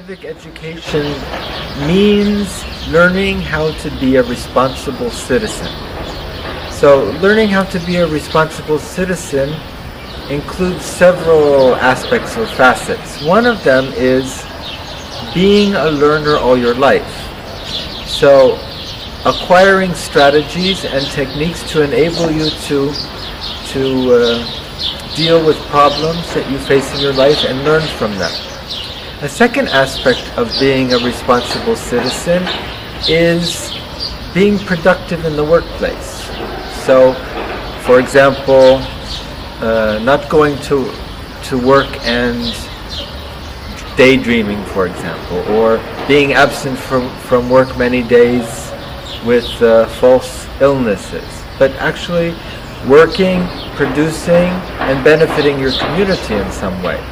civic education means learning how to be a responsible citizen. So learning how to be a responsible citizen includes several aspects or facets. One of them is being a learner all your life. So acquiring strategies and techniques to enable you to deal with problems that you face in your life and learn from them. A second aspect of being a responsible citizen is being productive in the workplace. So, for example, not going to work and daydreaming, for example, or being absent from work many days with false illnesses, but actually working, producing, and benefiting your community in some way.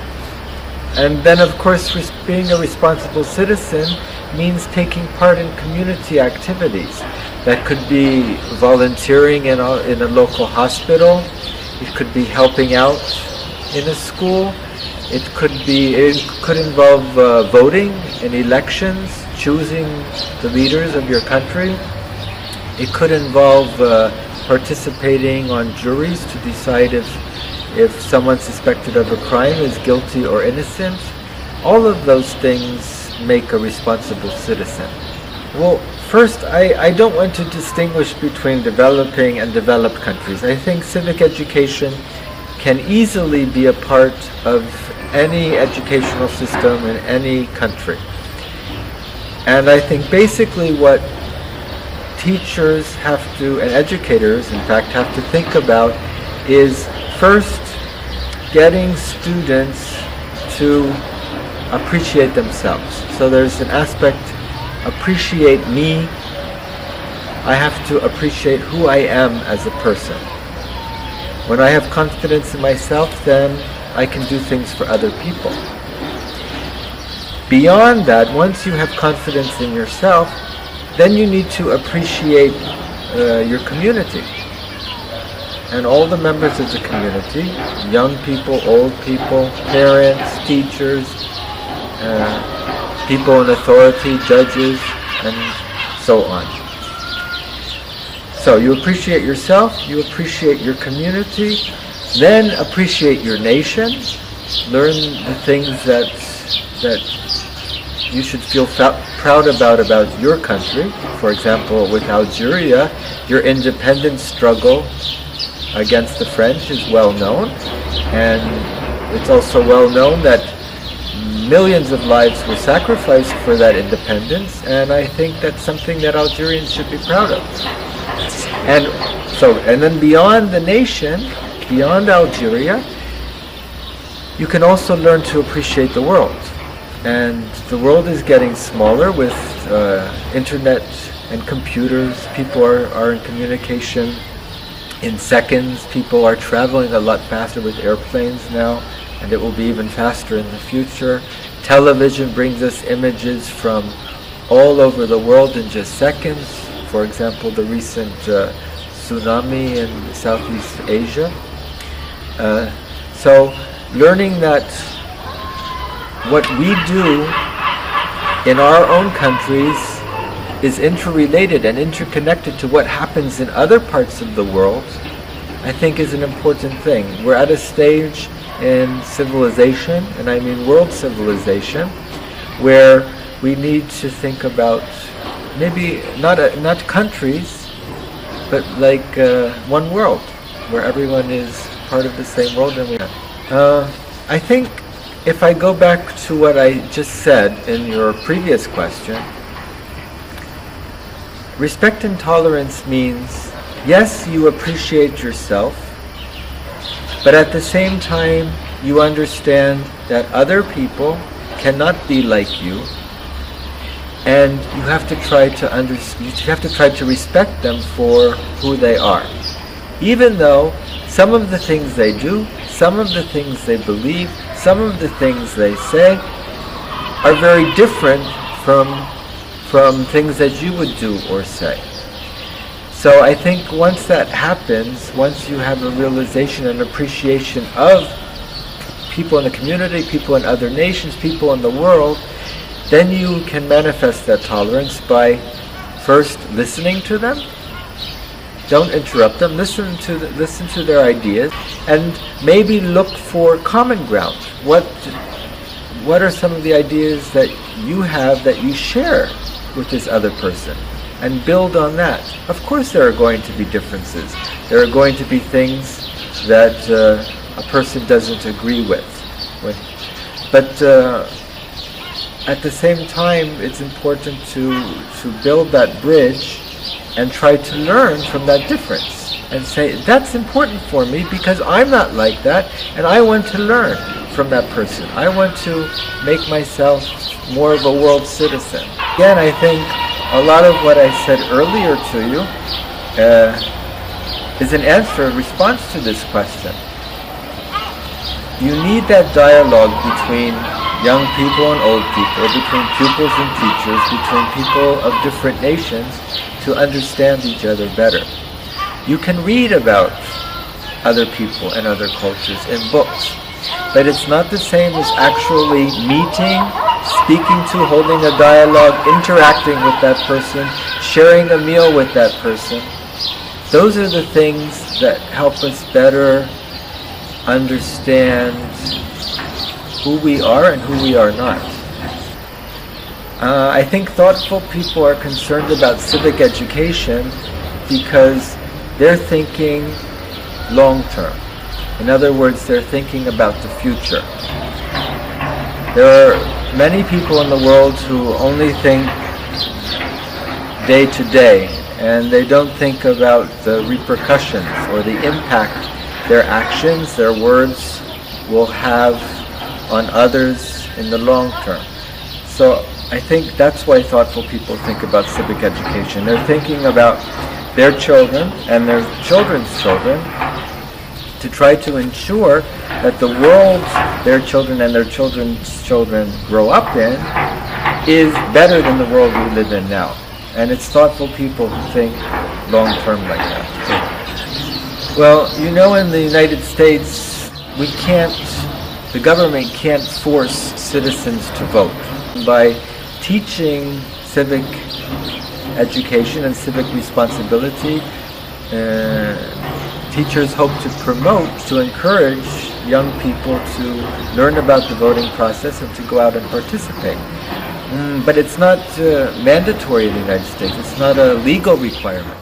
And then, of course, being a responsible citizen means taking part in community activities. That could be volunteering in a local hospital. It could be helping out in a school. It could involve voting in elections, choosing the leaders of your country. It could involve participating on juries to decide if someone suspected of a crime is guilty or innocent. All of those things make a responsible citizen. Well, first, I don't want to distinguish between developing and developed countries. I think civic education can easily be a part of any educational system in any country. And I think basically what teachers have to, and educators in fact, have to think about is first getting students to appreciate themselves. So there's an aspect, appreciate me. I have to appreciate who I am as a person. When I have confidence in myself, then I can do things for other people. Beyond that, once you have confidence in yourself, then you need to appreciate your community and all the members of the community, young people, old people, parents, teachers, people in authority, judges, and so on. So you appreciate yourself, you appreciate your community, then appreciate your nation, learn the things that you should feel proud about your country. For example, with Algeria, your independence struggle against the French is well known, and it's also well known that millions of lives were sacrificed for that independence, and I think that's something that Algerians should be proud of. And then beyond the nation, beyond Algeria, you can also learn to appreciate the world. And the world is getting smaller with internet and computers. People are in communication in seconds. People are traveling a lot faster with airplanes now, and it will be even faster in the future. Television brings us images from all over the world in just seconds. For example, the recent tsunami in Southeast Asia. So learning that what we do in our own countries is interrelated and interconnected to what happens in other parts of the world, I think is an important thing. We're at a stage in civilization, and I mean world civilization, where we need to think about maybe not countries, but like one world, where everyone is part of the same world and we are. I think if I go back to what I just said in your previous question, respect and tolerance means, yes, you appreciate yourself, but at the same time, you understand that other people cannot be like you, and you have to try to respect them for who they are, even though some of the things they do, some of the things they believe, some of the things they say are very different from things that you would do or say. So I think once that happens, once you have a realization and appreciation of people in the community, people in other nations, people in the world, then you can manifest that tolerance by first listening to them. Don't interrupt them. Listen to their ideas, and maybe look for common ground. What are some of the ideas that you have that you share with this other person, and build on that. Of course there are going to be differences. There are going to be things that a person doesn't agree with. But at the same time, it's important to build that bridge and try to learn from that difference and say, that's important for me because I'm not like that, and I want to learn from that person. I want to make myself more of a world citizen. Again, I think a lot of what I said earlier to you is an answer, a response to this question. You need that dialogue between young people and old people, between pupils and teachers, between people of different nations to understand each other better. You can read about other people and other cultures in books, but it's not the same as actually meeting, speaking to, holding a dialogue, interacting with that person, sharing a meal with that person. Those are the things that help us better understand who we are and who we are not. I think thoughtful people are concerned about civic education because they're thinking long term. In other words, they're thinking about the future. There are many people in the world who only think day to day, and they don't think about the repercussions or the impact their actions, their words will have on others in the long term. So I think that's why thoughtful people think about civic education. They're thinking about their children and their children's children to try to ensure that the world their children and their children's children grow up in is better than the world we live in now. And it's thoughtful people who think long term like that. Well, you know, in the United States, the government can't force citizens to vote. By teaching civic education and civic responsibility, teachers hope to promote, to encourage young people to learn about the voting process and to go out and participate. But it's not mandatory in the United States. It's not a legal requirement.